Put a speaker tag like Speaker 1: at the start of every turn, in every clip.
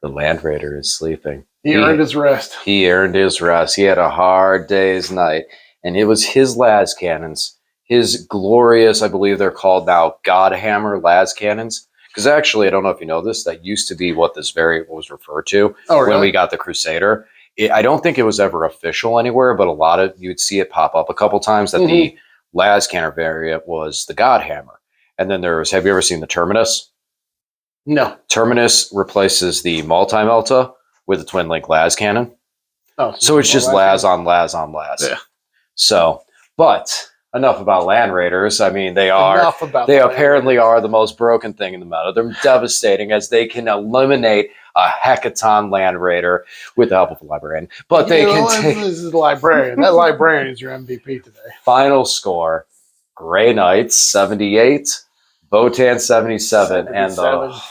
Speaker 1: The Land Raider is sleeping.
Speaker 2: He earned his rest.
Speaker 1: He earned his rest. He had a hard day's night. And it was his las cannons, his glorious, I believe they're called now, Godhammer las cannons. Because actually, I don't know if you know this, that used to be what this variant was referred to when we got the Crusader. I don't think it was ever official anywhere, but you'd see it pop up a couple times that the las cannon variant was the Godhammer. And then have you ever seen the Terminus?
Speaker 2: No.
Speaker 1: Terminus replaces the multi-melta with a twin link las cannon.
Speaker 2: Oh,
Speaker 1: so it's just las on las on las.
Speaker 2: Yeah.
Speaker 1: So, but enough about Land Raiders. I mean, they apparently are the most broken thing in the meta. They're devastating as they can eliminate a Hecaton Land Raider with the help of a librarian. But they can take...
Speaker 2: This is the librarian. That librarian is your MVP today.
Speaker 1: Final score, Grey Knights 78, Votann 77, and the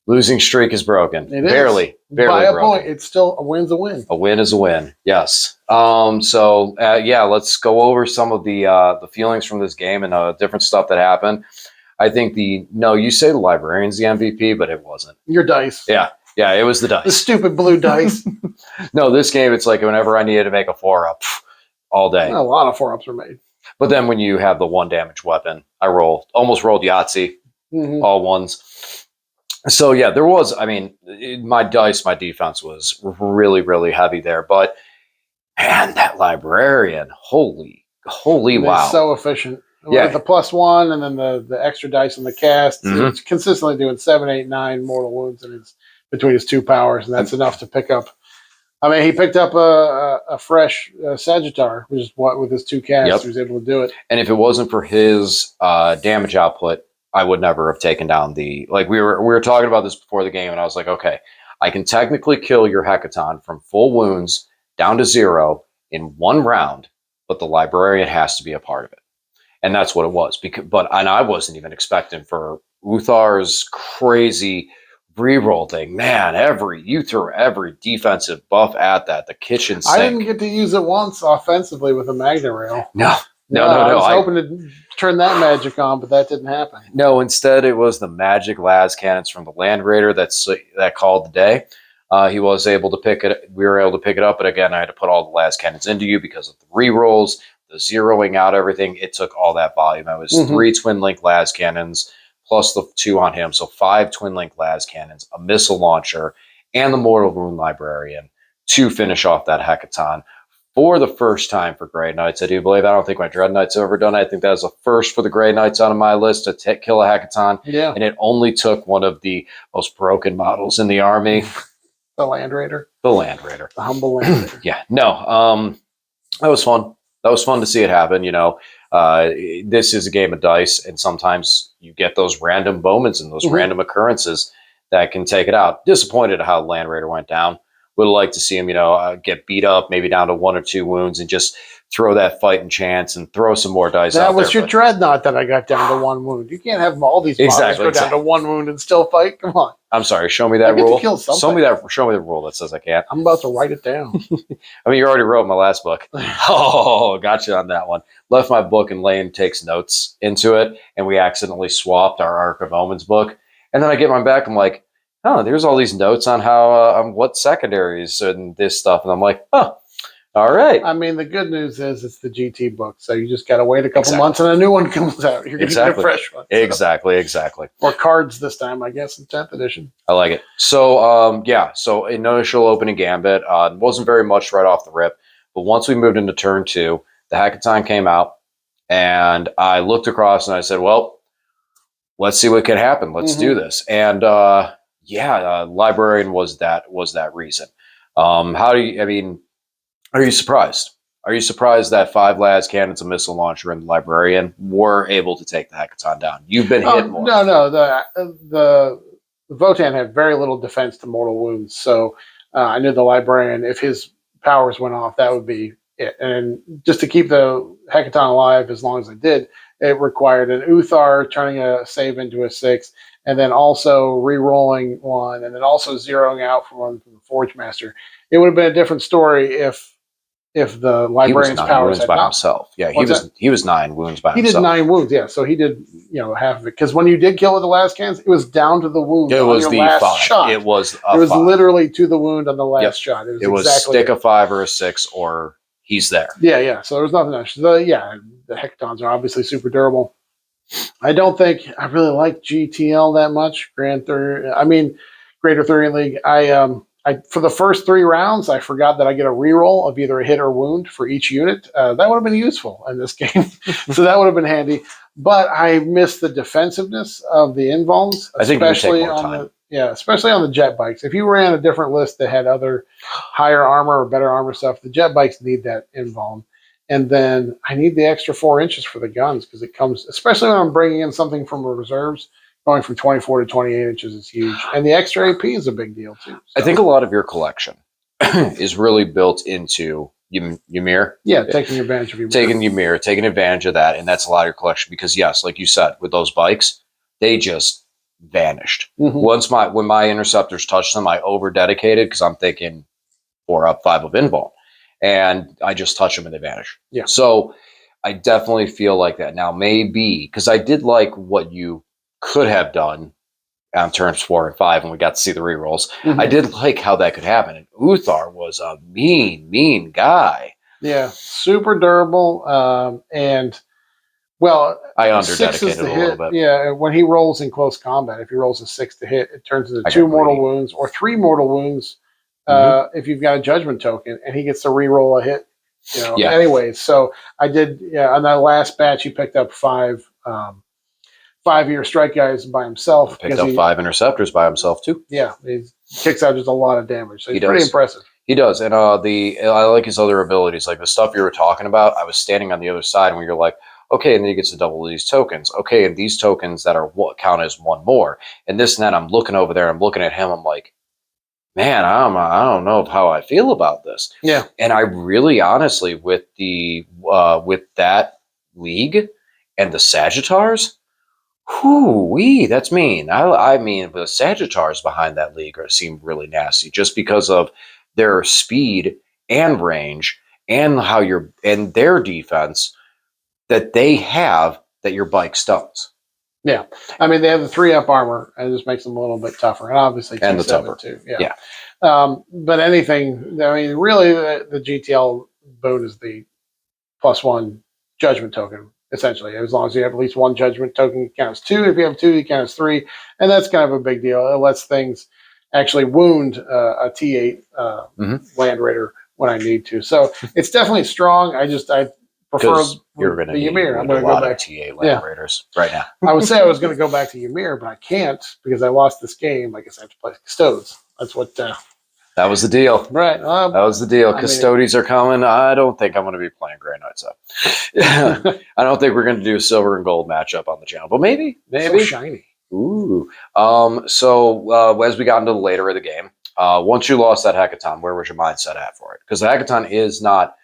Speaker 1: losing streak is broken. Barely
Speaker 2: by a
Speaker 1: broken.
Speaker 2: point. It's still a win's a win.
Speaker 1: A win is a win. Yes. Yeah, let's go over some of the feelings from this game and different stuff that happened. I think you say the librarian's the MVP, but it wasn't.
Speaker 2: Your dice.
Speaker 1: Yeah, it was the dice.
Speaker 2: The stupid blue dice.
Speaker 1: No, this game, it's like whenever I needed to make a 4-up all day.
Speaker 2: A lot of 4-ups are made.
Speaker 1: But then when you have the 1 damage weapon, I almost rolled Yahtzee, all ones. So yeah, there was, my defense was really, really heavy there. But man, that librarian, holy wow.
Speaker 2: It's so efficient.
Speaker 1: Yeah.
Speaker 2: With the +1 and then the extra dice on the cast, it's consistently doing 7, 8, 9 mortal wounds between his 2 powers, and that's enough to pick up. He picked up a fresh Sagittar, which is what with his 2 casts, he was able to do it.
Speaker 1: And if it wasn't for his damage output, I would never have taken down we were talking about this before the game, and I was like, okay, I can technically kill your Hecaton from full wounds down to 0 in 1 round, but the librarian has to be a part of it. And that's what it was. And I wasn't even expecting for Uthar's crazy reroll thing. Man, you threw every defensive buff at that. The kitchen sink.
Speaker 2: I didn't get to use it once offensively with a Magna Rail.
Speaker 1: No.
Speaker 2: I was hoping to turn that magic on, but that didn't happen.
Speaker 1: No, instead it was the magic las cannons from the Land Raider that called the day. He was able to pick it. We were able to pick it up, but again, I had to put all the las cannons into you because of the rerolls, the zeroing out everything. It took all that volume. It was 3 twin link las cannons plus the 2 on him, so 5 twin link las cannons, a missile launcher, and the mortal wound librarian to finish off that Hecaton. For the first time for Grey Knights, I do believe. I don't think my Dread Knights have ever done it. I think that was the first for the Grey Knights on my list to kill a Hecaton.
Speaker 2: Yeah.
Speaker 1: And it only took one of the most broken models in the army.
Speaker 2: The Land Raider.
Speaker 1: The Land Raider.
Speaker 2: The humble Land Raider.
Speaker 1: Yeah. No. That was fun. That was fun to see it happen. This is a game of dice, and sometimes you get those random moments and those random occurrences that can take it out. Disappointed at how Land Raider went down. Would have liked to see him, get beat up, maybe down to 1 or 2 wounds, and just throw that fighting chance and throw some more dice out there.
Speaker 2: That was your Dreadnought that I got down to 1 wound. You can't have all these models go down to 1 wound and still fight. Come on.
Speaker 1: I'm sorry. Show me that rule.
Speaker 2: Show me
Speaker 1: the rule that says I can't.
Speaker 2: I'm about to write it down.
Speaker 1: You already wrote my last book. Oh, gotcha on that one. Left my book and Lane takes notes into it, and we accidentally swapped our Arc of Omens book. And then I get mine back. I'm like, oh, there's all these notes on how what secondaries and this stuff, and I'm like, oh, all right.
Speaker 2: The good news is it's the GT book, so you just got to wait a couple months and a new one comes out. You're going to get a fresh one.
Speaker 1: Exactly.
Speaker 2: Or cards this time, I guess, in 10th edition.
Speaker 1: I like it. So, so initial opening gambit wasn't very much right off the rip, but once we moved into turn 2, the Hecaton came out, and I looked across and I said, well, let's see what can happen. Let's do this. And librarian was that reason. Are you surprised? Are you surprised that 5 las cannons, a missile launcher, and the librarian were able to take the Hecaton down? You've been hit more.
Speaker 2: No. The Votann had very little defense to mortal wounds, so I knew the librarian, if his powers went off, that would be it. And just to keep the Hecaton alive as long as it did, it required an Uthar turning a save into a 6, and then also re-rolling 1, and then also zeroing out from the Forge Master. It would have been a different story if if the
Speaker 1: He was
Speaker 2: librarian's
Speaker 1: 9
Speaker 2: powers
Speaker 1: wounds
Speaker 2: had
Speaker 1: by
Speaker 2: not.
Speaker 1: himself. Yeah,
Speaker 2: What's
Speaker 1: he was 9 wounds by
Speaker 2: he did
Speaker 1: himself.
Speaker 2: 9 wounds, yeah. So he did, half of it. Because when you did kill with the last cans, it was down to the wound
Speaker 1: It
Speaker 2: on
Speaker 1: was
Speaker 2: your
Speaker 1: the
Speaker 2: last
Speaker 1: 5.
Speaker 2: shot.
Speaker 1: It was
Speaker 2: It
Speaker 1: a
Speaker 2: was
Speaker 1: 5.
Speaker 2: literally to the wound on the last
Speaker 1: Yep.
Speaker 2: shot. It was
Speaker 1: It was
Speaker 2: exactly
Speaker 1: stick a 5 or a 6, or he's there.
Speaker 2: Yeah. So there was nothing else. The hecatons are obviously super durable. I don't think I really like GTL that much. Greater Thurian League. I for the first 3 rounds, I forgot that I get a reroll of either a hit or wound for each unit. That would have been useful in this game, so that would have been handy. But I miss the defensiveness of the invulns,
Speaker 1: I think it would take
Speaker 2: especially
Speaker 1: more
Speaker 2: on
Speaker 1: time.
Speaker 2: especially on the jet bikes. If you ran a different list that had other higher armor or better armor stuff, the jet bikes need that invuln. And then I need the extra 4 inches for the guns because it comes, especially when I'm bringing in something from reserves, going from 24 to 28 inches is huge. And the extra AP is a big deal too.
Speaker 1: I think a lot of your collection is really built into Ymir.
Speaker 2: Yeah, taking advantage of Ymir.
Speaker 1: Taking advantage of that, and that's a lot of your collection because yes, like you said, with those bikes, they just vanished.
Speaker 2: Mm-hmm.
Speaker 1: When my interceptors touched them, I over dedicated because I'm thinking 4 up, 5 of invuln, and I just touch them and they vanish.
Speaker 2: Yeah.
Speaker 1: So I definitely feel like that now. Maybe because I did like what you could have done on turns 4 and 5, and we got to see the rerolls.
Speaker 2: Mm-hmm.
Speaker 1: I did like how that could happen. And Uthar was a mean guy.
Speaker 2: Yeah, super durable. And well,
Speaker 1: I
Speaker 2: 6 is
Speaker 1: underdedicated
Speaker 2: the
Speaker 1: a
Speaker 2: hit.
Speaker 1: little bit.
Speaker 2: Yeah, when he rolls in close combat, if he rolls a 6 to hit, it turns into
Speaker 1: I
Speaker 2: 2
Speaker 1: got
Speaker 2: mortal
Speaker 1: greedy.
Speaker 2: wounds or 3 mortal wounds if you've got a judgment token, and he gets to re-roll a hit.
Speaker 1: Yeah.
Speaker 2: Anyways, so I did. Yeah, on that last batch, he picked up 5 5-year strike guys by himself.
Speaker 1: Picked up 5 interceptors by himself too.
Speaker 2: Yeah, he kicks out just a lot of damage. So he's
Speaker 1: He
Speaker 2: pretty
Speaker 1: does.
Speaker 2: impressive.
Speaker 1: He does, and I like his other abilities, like the stuff you were talking about. I was standing on the other side when you're like, okay, and then he gets to double these tokens. Okay, and these tokens that are what count as 1 more, and this and that. I'm looking over there, I'm looking at him. I'm like, man, I don't know how I feel about this.
Speaker 2: Yeah,
Speaker 1: and I really, honestly, with with that league and the Sagittars, whoo-wee, that's mean. I mean, the Sagittars behind that league seem really nasty just because of their speed and range and and their defense that they have that your bike stuns.
Speaker 2: yeah. I mean, they have the 3-up armor, and it just makes them a little bit tougher, and obviously
Speaker 1: And the
Speaker 2: 2-7
Speaker 1: tougher.
Speaker 2: too.
Speaker 1: Yeah.
Speaker 2: But anything, I mean, really, the GTL boon is the +1 judgment token, essentially. As long as you have at least 1 judgment token, it counts 2. If you have 2, it counts 3. And that's kind of a big deal. It lets things actually wound a T8 Land Raider when I need to. So it's definitely strong. I prefer
Speaker 1: you're going to
Speaker 2: the
Speaker 1: need
Speaker 2: Ymir. I'm
Speaker 1: a
Speaker 2: going to go
Speaker 1: lot
Speaker 2: back.
Speaker 1: of TA Land Raiders right now.
Speaker 2: I would say I was going to go back to Ymir, but I can't because I lost this game. I guess I have to play Custodes. That's what.
Speaker 1: That was the deal.
Speaker 2: Right.
Speaker 1: That was the deal. Custodies are coming. I don't think I'm going to be playing Grey Knights up. I don't think we're going to do a silver and gold matchup on the channel, but maybe.
Speaker 2: So shiny.
Speaker 1: Ooh. So as we got into the later of the game, once you lost that Hecaton, where was your mindset at for it? Because the Hecaton is not.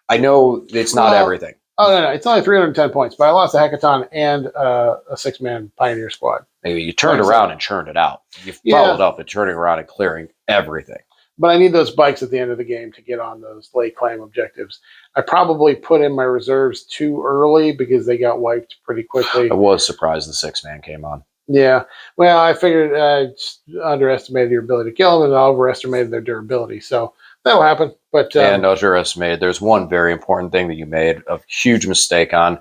Speaker 1: I know it's not everything.
Speaker 2: Oh no, it's only 310 points, but I lost a Hecaton and a 6-man Pioneer squad.
Speaker 1: Maybe you turned around and churned it out. You followed up and turning around and clearing everything.
Speaker 2: But I need those bikes at the end of the game to get on those late claim objectives. I probably put in my reserves too early because they got wiped pretty quickly.
Speaker 1: I was surprised the 6-man came on.
Speaker 2: Yeah. Well, I figured I just underestimated your ability to kill them and I overestimated their durability. So that'll happen. But
Speaker 1: and underestimated. There's one very important thing that you made a huge mistake on.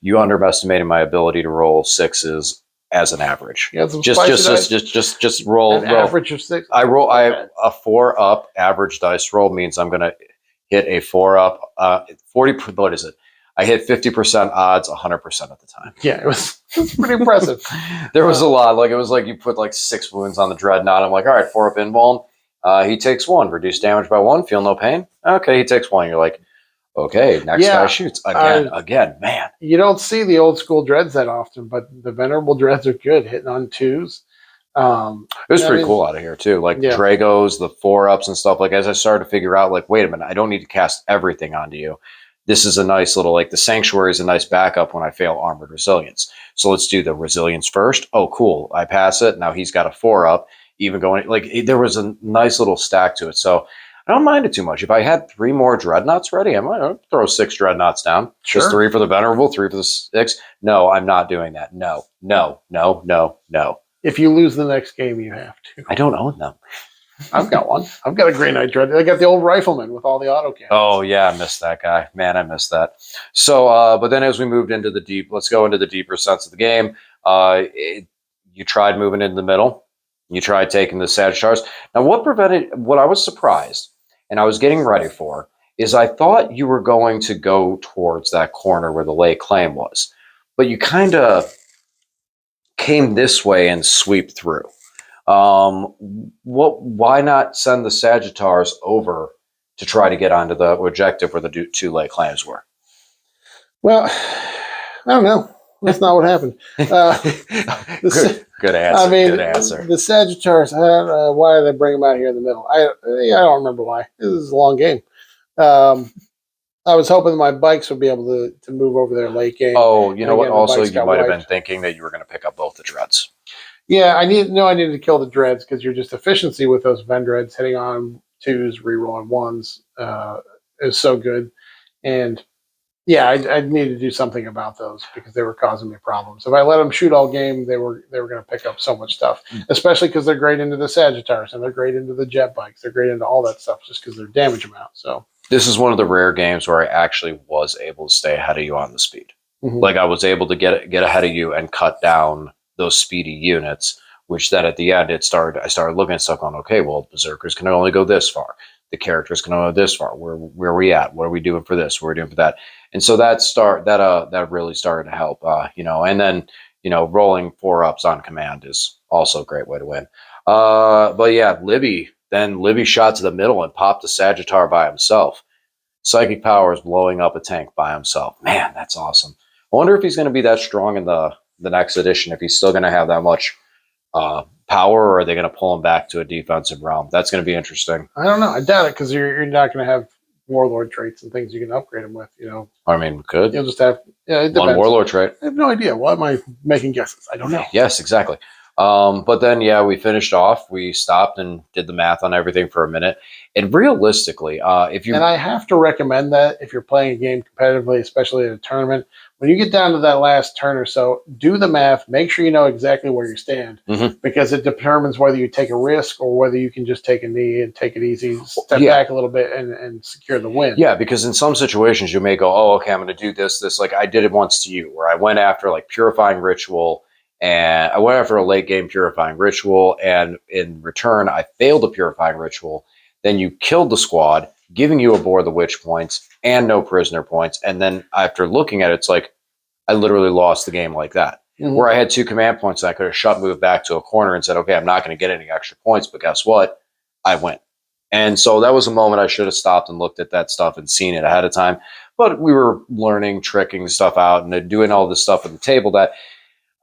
Speaker 1: You underestimated my ability to roll 6s as an average.
Speaker 2: Yeah,
Speaker 1: just roll.
Speaker 2: Average of 6.
Speaker 1: A 4-up average dice roll means I'm going to hit a 4-up 40. What is it? I hit 50% odds 100% of the time.
Speaker 2: Yeah, it was pretty impressive.
Speaker 1: There was a lot. Like it was like you put like 6 wounds on the Dreadnought. I'm like, all right, 4-up invuln. He takes 1. Reduce damage by 1. Feel no pain. Okay, he takes 1. You're like, okay, next guy shoots again. Man,
Speaker 2: you don't see the old school dreads that often, but the venerable dreads are good, hitting on 2s.
Speaker 1: It was pretty cool out of here too. Like Dragos, the 4-ups and stuff. Like as I started to figure out, like, wait a minute, I don't need to cast everything onto you. This is a nice little, like the Sanctuary is a nice backup when I fail Armored Resilience. So let's do the Resilience first. Oh, cool. I pass it. Now he's got a 4-up. Even going, like, there was a nice little stack to it. So I don't mind it too much. If I had 3 more dreadnoughts ready, I might throw 6 dreadnoughts down.
Speaker 2: Sure.
Speaker 1: Just 3 for the venerable, 3 for the 6. No, I'm not doing that. No, no, no, no, no.
Speaker 2: If you lose the next game, you have to.
Speaker 1: I don't own them.
Speaker 2: I've got one. I've got a Grey Knight Dread. I got the old rifleman with all the autocannons.
Speaker 1: Oh yeah, I missed that guy. Man, I missed that. So, but then as we moved into the deep, let's go into the deeper sense of the game. You tried moving into the middle. You tried taking the Sagittars. Now, what I was surprised and I was getting ready for is I thought you were going to go towards that corner where the lay claim was, but you kind of came this way and sweep through. Why not send the Sagittars over to try to get onto the objective where the 2 lay claims were?
Speaker 2: Well, I don't know. That's not what happened.
Speaker 1: Good answer.
Speaker 2: I mean,
Speaker 1: good answer.
Speaker 2: the Sagittars. I don't know why they bring them out here in the middle. I don't remember why. This is a long game. I was hoping my bikes would be able to move over there late game.
Speaker 1: Oh, you know what?
Speaker 2: Again,
Speaker 1: Also, you might have been thinking that you were going to pick up both the dreads.
Speaker 2: Yeah, I needed to kill the dreads because you're just efficiency with those Vendreads hitting on 2s, rerolling 1s is so good. And yeah, I needed to do something about those because they were causing me problems. If I let them shoot all game, they were going to pick up so much stuff, especially because they're great into the Sagittars and they're great into the jet bikes. They're great into all that stuff just because they're damage amount. So
Speaker 1: this is one of the rare games where I actually was able to stay ahead of you on the speed.
Speaker 2: Mm-hmm.
Speaker 1: Like I was able to get ahead of you and cut down those speedy units, which then at the end I started looking at stuff going, okay, well, Berserkers can only go this far. The characters can only go this far. Where are we at? What are we doing for this? What are we doing for that? And so that really started to help, and then, rolling 4-ups on command is also a great way to win. But yeah, Libby shot to the middle and popped the Sagittar by himself. Psychic powers blowing up a tank by himself. Man, that's awesome. I wonder if he's going to be that strong in the next edition, if he's still going to have that much power, or are they going to pull him back to a defensive realm? That's going to be interesting.
Speaker 2: I don't know. I doubt it because you're not going to have warlord traits and things you can upgrade him with.
Speaker 1: I mean, we could.
Speaker 2: You'll just have
Speaker 1: one warlord trait.
Speaker 2: I have no idea. Why am I making guesses? I don't know.
Speaker 1: Yes, exactly. But then, we finished off. We stopped and did the math on everything for a minute. And realistically, and
Speaker 2: I have to recommend that if you're playing a game competitively, especially in a tournament, when you get down to that last turn or so, do the math. Make sure you know exactly where you stand, because it determines whether you take a risk or whether you can just take a knee and take it easy, step back a little bit, and secure the win.
Speaker 1: Yeah, because in some situations you may go, oh, okay, I'm going to do this. Like I did it once to you, where I went after like Purifying Ritual. And I went after a late game Purifying Ritual, and in return, I failed a Purifying Ritual. Then you killed the squad, giving you a Bore the Witch points and no prisoner points. And then after looking at it, it's like I literally lost the game like that. Where I had 2 command points, and I could have moved back to a corner and said, okay, I'm not going to get any extra points, but guess what? I win. And so that was a moment I should have stopped and looked at that stuff and seen it ahead of time. But we were learning, tricking stuff out, and doing all this stuff at the table that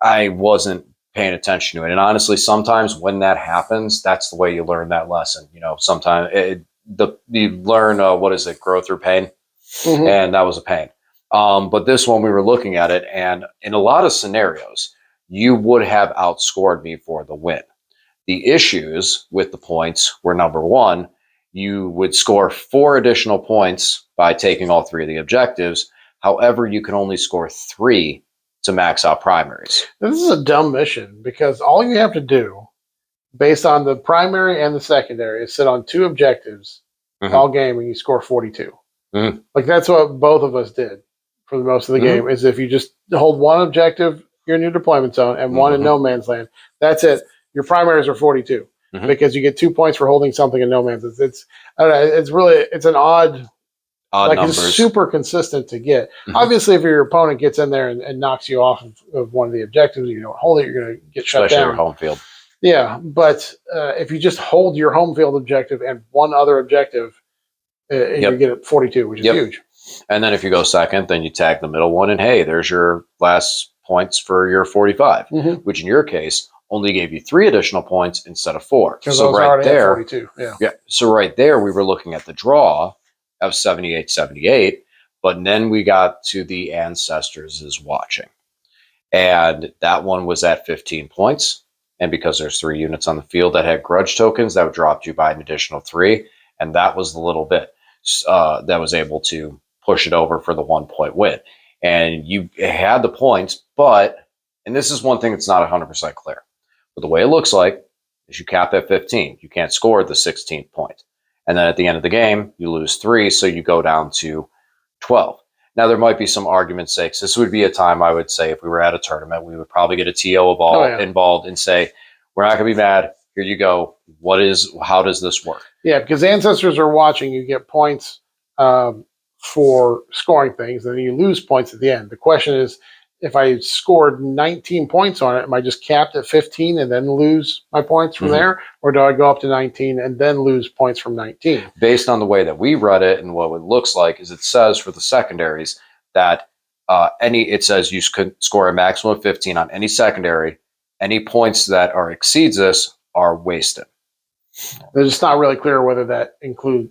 Speaker 1: I wasn't paying attention to it. And honestly, sometimes when that happens, that's the way you learn that lesson. Sometimes you learn, growth through pain. And that was a pain. But this one, we were looking at it, and in a lot of scenarios, you would have outscored me for the win. The issues with the points were, number one, you would score 4 additional points by taking all 3 of the objectives. However, you can only score 3 to max out primaries.
Speaker 2: This is a dumb mission because all you have to do, based on the primary and the secondary, is sit on 2 objectives all game, and you score 42. Like that's what both of us did for the most of the game. Is if you just hold 1 objective, you're in your deployment zone, and 1 in no man's land. That's it. Your primaries are 42 because you get 2 points for holding something in no man's. It's I don't know. It's an odd numbers. It's super consistent to get. Obviously, if your opponent gets in there and knocks you off of one of the objectives, you don't hold it, you're going to get shut down.
Speaker 1: Your home field.
Speaker 2: Yeah, but if you just hold your home field objective and 1 other objective, you get it 42, which is huge.
Speaker 1: And then if you go second, then you tag the middle one, and hey, there's your last points for your 45, which in your case only gave you 3 additional points instead of 4.
Speaker 2: So right there, 42. Yeah.
Speaker 1: So right there, we were looking at the draw of 78-78, but then we got to the Ancestors is Watching, and that one was at 15 points. And because there's 3 units on the field that had grudge tokens, that would drop you by an additional 3. and that was the little bit that was able to push it over for the 1-point win. And you had the points, but, and this is one thing that's not 100% clear, but the way it looks like is you cap at 15. You can't score the 16th point. And then at the end of the game, you lose 3, so you go down to 12. Now, there might be some argument's sakes. This would be a time, I would say, if we were at a tournament, we would probably get a TO involved and say, we're not going to be mad. Here you go. How does this work?
Speaker 2: Yeah, because ancestors are watching. You get points for scoring things, and then you lose points at the end. The question is, if I scored 19 points on it, am I just capped at 15 and then lose my points from there? Or do I go up to 19 and then lose points from 19?
Speaker 1: Based on the way that we read it and what it looks like is it says for the secondaries that it says you could score a maximum of 15 on any secondary. Any points that exceeds this are wasted.
Speaker 2: It's just not really clear whether that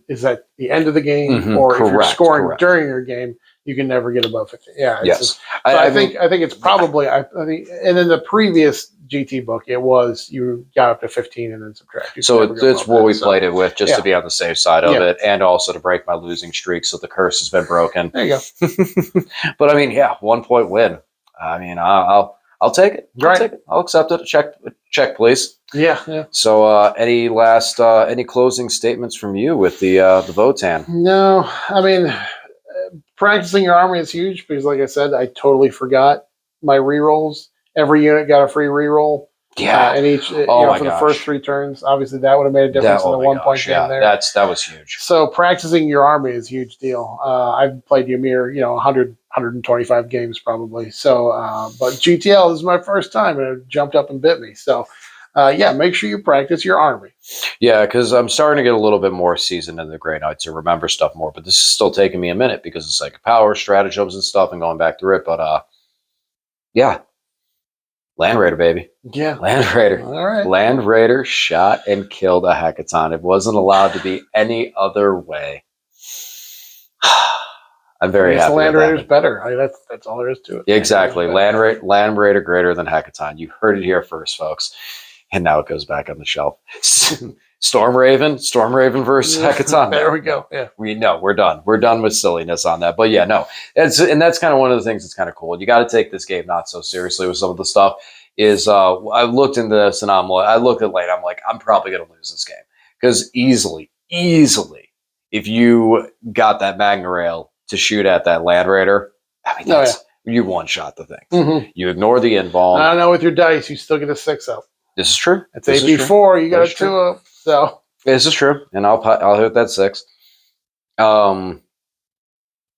Speaker 2: is at the end of the game or if you're scoring during your game, you can never get above 15. Yeah.
Speaker 1: Yes.
Speaker 2: I think it's probably, I think, and in the previous GT book, it was you got up to 15 and then subtract.
Speaker 1: So it's what we played it with just to be on the safe side of it and also to break my losing streak. So the curse has been broken.
Speaker 2: There you go.
Speaker 1: But I mean, 1-point win. I mean, I'll take it. I'll take it. I'll accept it. Check, please.
Speaker 2: Yeah.
Speaker 1: So, any closing statements from you with the Votann?
Speaker 2: No, I mean, practicing your army is huge because, like I said, I totally forgot my rerolls. Every unit got a free reroll.
Speaker 1: Yeah,
Speaker 2: and each for the first 3 turns. Obviously, that would have made a difference in the 1-point game there.
Speaker 1: That was huge.
Speaker 2: So practicing your army is a huge deal. I've played Ymir, 100, 125 games probably. So, but GTL is my first time, and it jumped up and bit me. So, make sure you practice your army.
Speaker 1: Yeah, because I'm starting to get a little bit more seasoned in the Grey Knights and remember stuff more. But this is still taking me a minute because it's like power, stratagems, and stuff, and going back through it. But Land Raider, baby.
Speaker 2: Yeah.
Speaker 1: Land Raider.
Speaker 2: All right.
Speaker 1: Land Raider shot and killed a Hecaton. It wasn't allowed to be any other way. I'm very happy.
Speaker 2: Land Raider's better. That's all there is to it.
Speaker 1: Yeah, exactly. Land Raider greater than Hecaton. You heard it here first, folks. And now it goes back on the shelf. Storm Raven versus Hecaton.
Speaker 2: There we go. Yeah.
Speaker 1: We're done. We're done with silliness on that. But that's kind of one of the things that's kind of cool. You got to take this game not so seriously with some of the stuff. I looked into this and I looked at late. I'm like, I'm probably going to lose this game because easily, if you got that Magna Rail to shoot at that Land Raider, I mean, you one-shot the thing. You ignore the invuln.
Speaker 2: I know with your dice, you still get a 6 up.
Speaker 1: This is true.
Speaker 2: It's 8d4. You got a 2 up. So
Speaker 1: this is true, and I'll hit that 6. But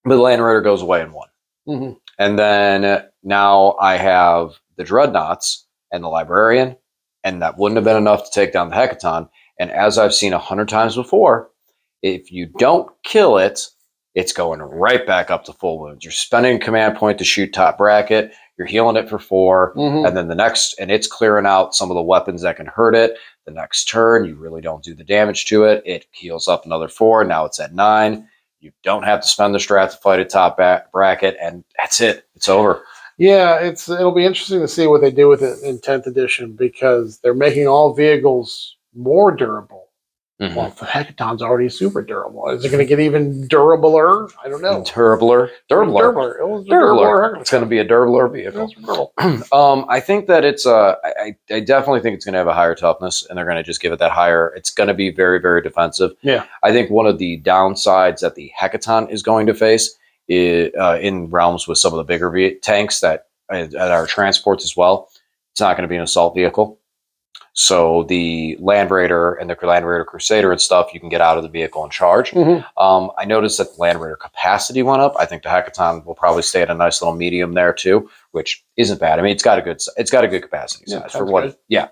Speaker 1: the Land Raider goes away in 1, and then now I have the Dreadnoughts and the Librarian, and that wouldn't have been enough to take down the Hecaton. And as I've seen 100 times before, if you don't kill it, it's going right back up to full wounds. You're spending a command point to shoot top bracket. You're healing it for 4, and then and it's clearing out some of the weapons that can hurt it. The next turn, you really don't do the damage to it. It heals up another 4. Now it's at 9. You don't have to spend the strat to fight a top bracket, and that's it. It's over.
Speaker 2: Yeah, it'll be interesting to see what they do with it in 10th edition because they're making all vehicles more durable. Well, the Hecaton's already super durable. Is it going to get even durabler? I don't know.
Speaker 1: Durabler. It's going to be a durabler vehicle. I think that it's I definitely think it's going to have a higher toughness, and they're going to just give it that higher. It's going to be very, very defensive.
Speaker 2: Yeah.
Speaker 1: I think one of the downsides that the Hecaton is going to face in realms with some of the bigger tanks that are transports as well, it's not going to be an assault vehicle. So the Land Raider and the Land Raider Crusader and stuff, you can get out of the vehicle and charge. I noticed that the Land Raider capacity went up. I think the Hecaton will probably stay at a nice little medium there too, which isn't bad. I mean, it's got a good capacity size for what. Good. Yeah,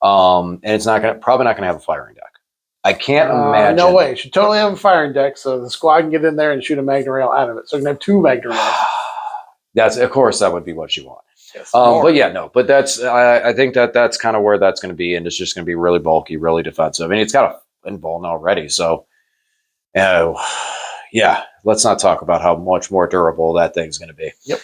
Speaker 1: and it's probably not gonna have a firing deck. I can't imagine.
Speaker 2: No way. It should totally have a firing deck, so the squad can get in there and shoot a Magna Rail out of it. So you can have 2 Magna Rails.
Speaker 1: Of course, that would be what you want. Yes, but that's I think that's kind of where that's going to be, and it's just going to be really bulky, really defensive. I mean, it's got a invuln already, so let's not talk about how much more durable that thing's going to be.
Speaker 2: Yep.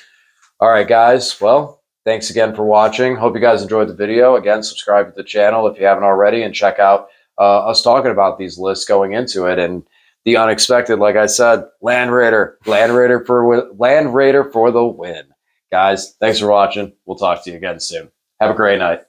Speaker 1: All right, guys. Well, thanks again for watching. Hope you guys enjoyed the video. Again, subscribe to the channel if you haven't already, and check out us talking about these lists going into it, and the unexpected, like I said, Land Raider for the win. Guys, thanks for watching. We'll talk to you again soon. Have a great night.